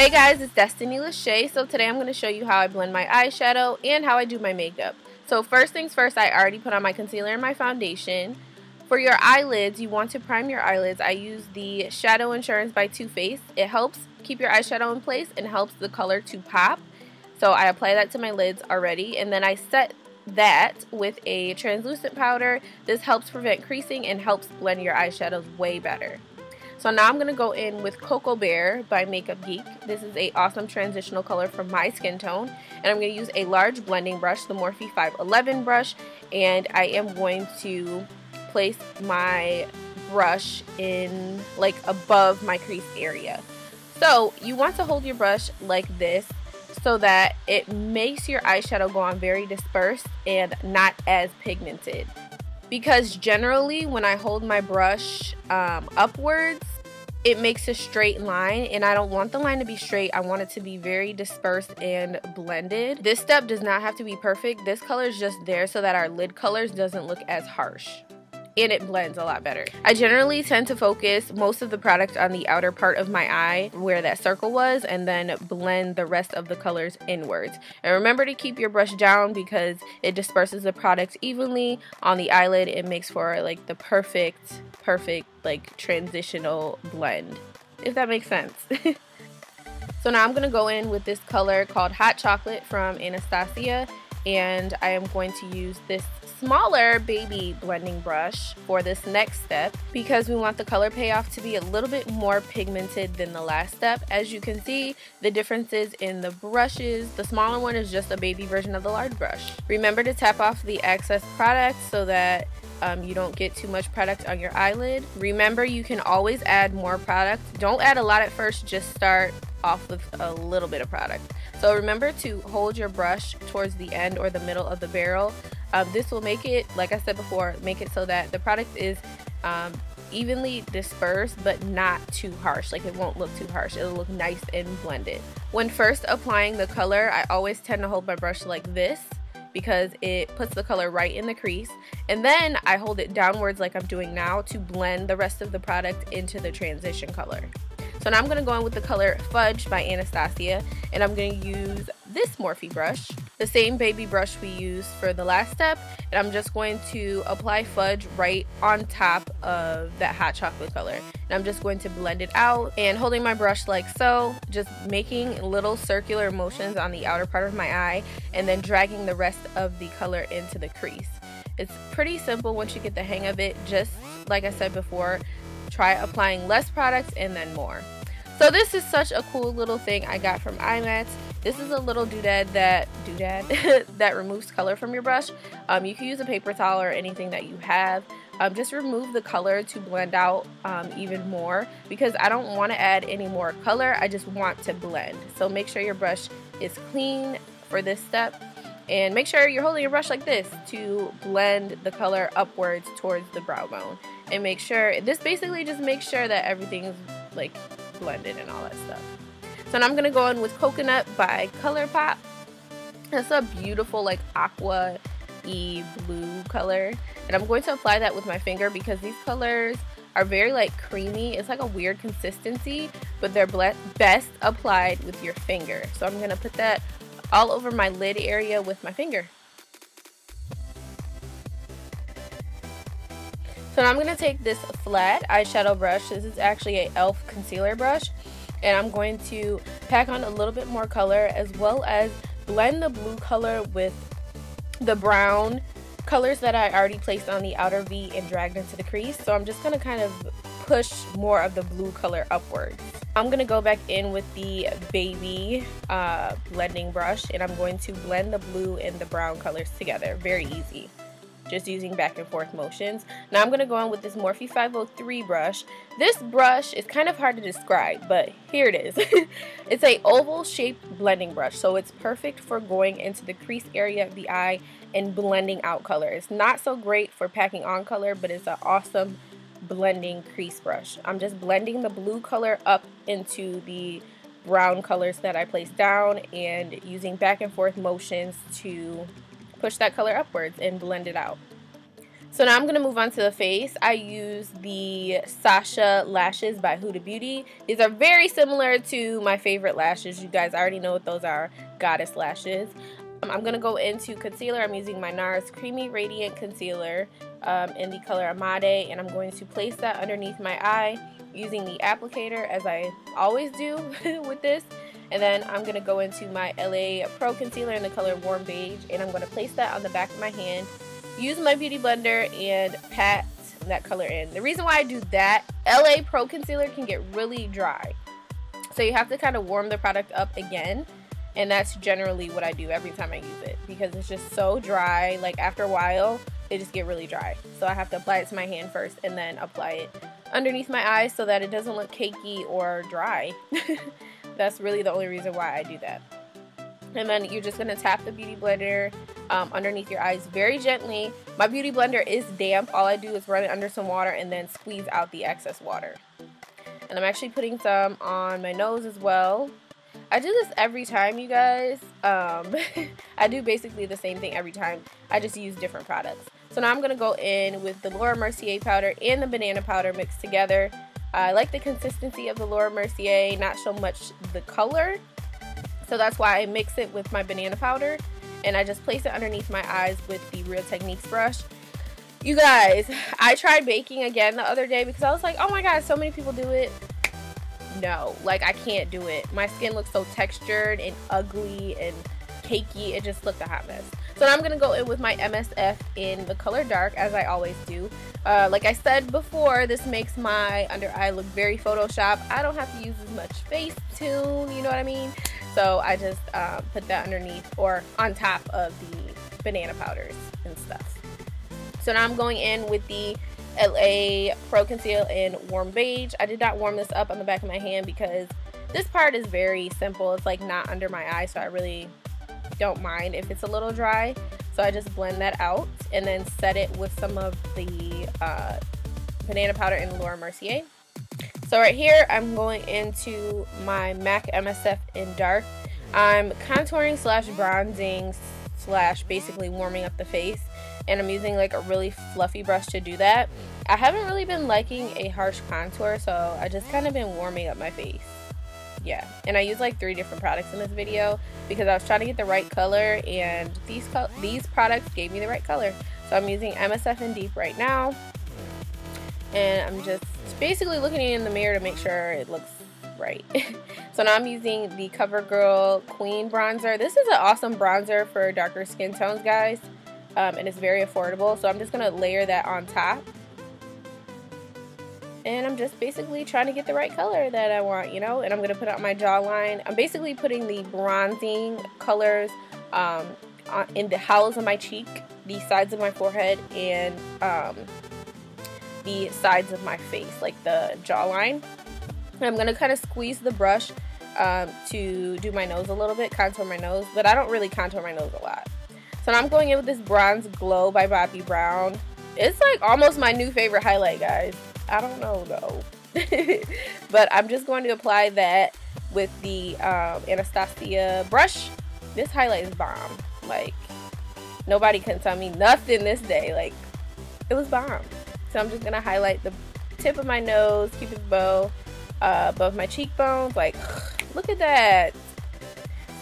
Hey guys, it's DestinyLashae. So today I'm going to show you how I blend my eyeshadow and how I do my makeup. So first things first, I already put on my concealer and my foundation. For your eyelids, you want to prime your eyelids. I use the Shadow Insurance by Too Faced. It helps keep your eyeshadow in place and helps the color to pop. So I apply that to my lids already, and then I set that with a translucent powder. This helps prevent creasing and helps blend your eyeshadows way better. So now I'm going to go in with Cocoa Bear by Makeup Geek. This is an awesome transitional color for my skin tone. And I'm going to use a large blending brush, the Morphe 511 brush. And I am going to place my brush in like above my crease area. So you want to hold your brush like this so that it makes your eyeshadow go on very dispersed and not as pigmented. Because generally when I hold my brush upwards, it makes a straight line, and I don't want the line to be straight. I want it to be very dispersed and blended. This step does not have to be perfect. This color is just there so that our lid colors doesn't look as harsh. And it blends a lot better. I generally tend to focus most of the product on the outer part of my eye where that circle was, and then blend the rest of the colors inwards. And remember to keep your brush down because it disperses the product evenly on the eyelid. It makes for like the perfect like transitional blend, if that makes sense. So now I'm gonna go in with this color called Hot Chocolate from Anastasia, and I am going to use this smaller baby blending brush for this next step because we want the color payoff to be a little bit more pigmented than the last step. As you can see, the differences in the brushes. The smaller one is just a baby version of the large brush. Remember to tap off the excess product so that you don't get too much product on your eyelid. Remember, you can always add more product. Don't add a lot at first, just start off with a little bit of product. So remember to hold your brush towards the end or the middle of the barrel. This will make it, like I said before, make it so that the product is evenly dispersed but not too harsh. Like, it won't look too harsh. It'll look nice and blended. When first applying the color, I always tend to hold my brush like this because it puts the color right in the crease, and then I hold it downwards like I'm doing now to blend the rest of the product into the transition color. So now I'm going to go in with the color Fudge by Anastasia, and I'm going to use this Morphe brush, the same baby brush we used for the last step, and I'm just going to apply Fudge right on top of that hot chocolate color. And I'm just going to blend it out, and holding my brush like so, just making little circular motions on the outer part of my eye, and then dragging the rest of the color into the crease. It's pretty simple once you get the hang of it. Just like I said before, try applying less products and then more. So this is such a cool little thing I got from iMats. This is a little doodad that removes color from your brush. You can use a paper towel or anything that you have. Just remove the color to blend out even more, because I don't want to add any more color. I just want to blend. So make sure your brush is clean for this step, and make sure you're holding your brush like this to blend the color upwards towards the brow bone. And make sure, this basically just makes sure that everything's like blended and all that stuff. So now I'm going to go in with Coconut by ColourPop. It's a beautiful like aqua-y blue color. And I'm going to apply that with my finger because these colors are very like creamy. It's like a weird consistency, but they're best applied with your finger. So I'm going to put that all over my lid area with my finger. So now I'm going to take this flat eyeshadow brush. This is actually a e.l.f. concealer brush. And I'm going to pack on a little bit more color, as well as blend the blue color with the brown colors that I already placed on the outer V and dragged into the crease. So I'm just going to kind of push more of the blue color upwards. I'm going to go back in with the baby blending brush, and I'm going to blend the blue and the brown colors together. Very easy. Just using back and forth motions. Now I'm going to go in with this Morphe 503 brush. This brush is kind of hard to describe, but here it is. It's a oval shaped blending brush, so it's perfect for going into the crease area of the eye and blending out color. It's not so great for packing on color, but it's an awesome blending crease brush. I'm just blending the blue color up into the brown colors that I placed down, and using back and forth motions to push that color upwards and blend it out. So now I'm going to move on to the face. I use the Sasha lashes by Huda Beauty. These are very similar to my favorite lashes. You guys already know what those are, goddess lashes. I'm going to go into concealer. I'm using my NARS Creamy Radiant Concealer in the color Amade, and I'm going to place that underneath my eye using the applicator, as I always do with this. And then I'm going to go into my LA Pro Concealer in the color Warm Beige, and I'm going to place that on the back of my hand. Use my beauty blender and pat that color in. The reason why I do that, LA Pro Concealer can get really dry. So you have to kind of warm the product up again. And that's generally what I do every time I use it, because it's just so dry. Like after a while, they just get really dry. So I have to apply it to my hand first and then apply it underneath my eyes so that it doesn't look cakey or dry. That's really the only reason why I do that. And then you're just going to tap the beauty blender underneath your eyes very gently. My beauty blender is damp. All I do is run it under some water and then squeeze out the excess water. And I'm actually putting some on my nose as well. I do this every time, you guys. I do basically the same thing every time. I just use different products. So now I'm going to go in with the Laura Mercier powder and the banana powder mixed together. I like the consistency of the Laura Mercier, not so much the color. So that's why I mix it with my banana powder, and I just place it underneath my eyes with the Real Techniques brush. You guys, I tried baking again the other day because I was like, oh my god, so many people do it. No, like I can't do it. My skin looks so textured and ugly and cakey. It just looked a hot mess. So now I'm going to go in with my MSF in the color dark, as I always do. Like I said before, this makes my under eye look very Photoshop. I don't have to use as much Facetune, you know what I mean? So I just put that underneath or on top of the banana powders and stuff. So now I'm going in with the LA Pro Conceal in Warm Beige. I did not warm this up on the back of my hand because this part is very simple. It's like not under my eye, so I really don't mind if it's a little dry. So I just blend that out and then set it with some of the banana powder in Laura Mercier. So right here, I'm going into my MAC MSF in dark. I'm contouring slash bronzing slash basically warming up the face. And I'm using like a really fluffy brush to do that. I haven't really been liking a harsh contour, so I just kind of been warming up my face. Yeah, and I used like 3 different products in this video because I was trying to get the right color, and these products gave me the right color. So I'm using MSF in Deep right now, and I'm just basically looking in the mirror to make sure it looks right. So now I'm using the CoverGirl Queen bronzer. This is an awesome bronzer for darker skin tones, guys, and it's very affordable. So I'm just gonna layer that on top. And I'm just basically trying to get the right color that I want, you know, and I'm going to put it on my jawline. I'm basically putting the bronzing colors in the hollows of my cheek, the sides of my forehead, and the sides of my face, like the jawline. And I'm going to kind of squeeze the brush to do my nose a little bit, contour my nose, but I don't really contour my nose a lot. So now I'm going in with this Bronze Glow by Bobbi Brown. It's like almost my new favorite highlight, guys. I don't know though. But I'm just going to apply that with the Anastasia brush. This highlight is bomb. Like, nobody can tell me nothing this day. Like, it was bomb. So I'm just going to highlight the tip of my nose, Cupid's bow, above my cheekbones. Like, look at that.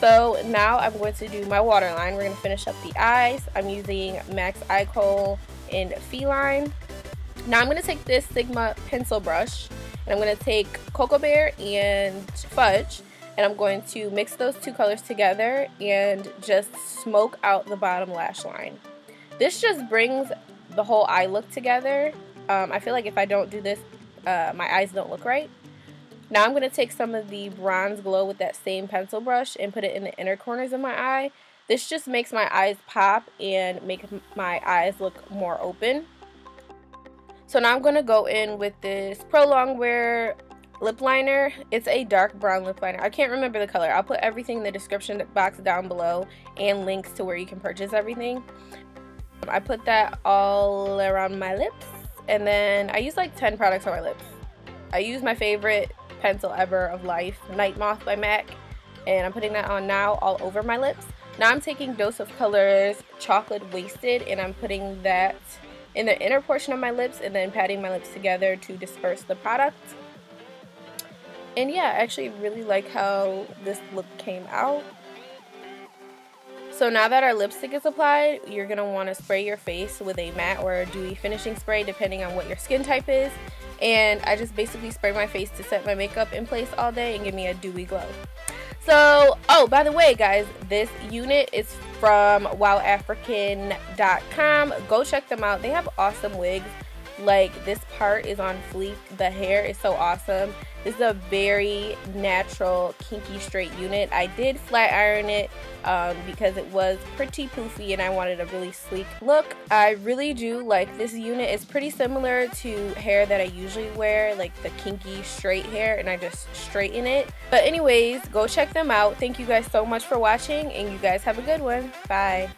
So now I'm going to do my waterline. We're going to finish up the eyes. I'm using MAC's Eye Kohl in Feline. Now I'm going to take this Sigma pencil brush, and I'm going to take Cocoa Bear and Fudge, and I'm going to mix those 2 colors together and just smoke out the bottom lash line. This just brings the whole eye look together. I feel like if I don't do this, my eyes don't look right. Now I'm going to take some of the Bronze Glow with that same pencil brush and put it in the inner corners of my eye. This just makes my eyes pop and make my eyes look more open. So now I'm going to go in with this Pro Longwear lip liner. It's a dark brown lip liner. I can't remember the color. I'll put everything in the description box down below and links to where you can purchase everything. I put that all around my lips, and then I use like 10 products on my lips. I use my favorite pencil ever of life, Night Moth by MAC, and I'm putting that on now all over my lips. Now I'm taking Dose of Colors Chocolate Wasted, and I'm putting that in the inner portion of my lips and then patting my lips together to disperse the product. And yeah, I actually really like how this look came out. So now that our lipstick is applied, you're going to want to spray your face with a matte or a dewy finishing spray depending on what your skin type is. And I just basically spray my face to set my makeup in place all day and give me a dewy glow. So, oh, by the way, guys, this unit is from WowAfrican.com. Go check them out. They have awesome wigs. Like, this part is on fleek. The hair is so awesome. This is a very natural, kinky, straight unit. I did flat iron it because it was pretty poofy and I wanted a really sleek look. I really do like this unit. It's pretty similar to hair that I usually wear, like the kinky straight hair, and I just straighten it. But anyways, go check them out. Thank you guys so much for watching, and you guys have a good one. Bye.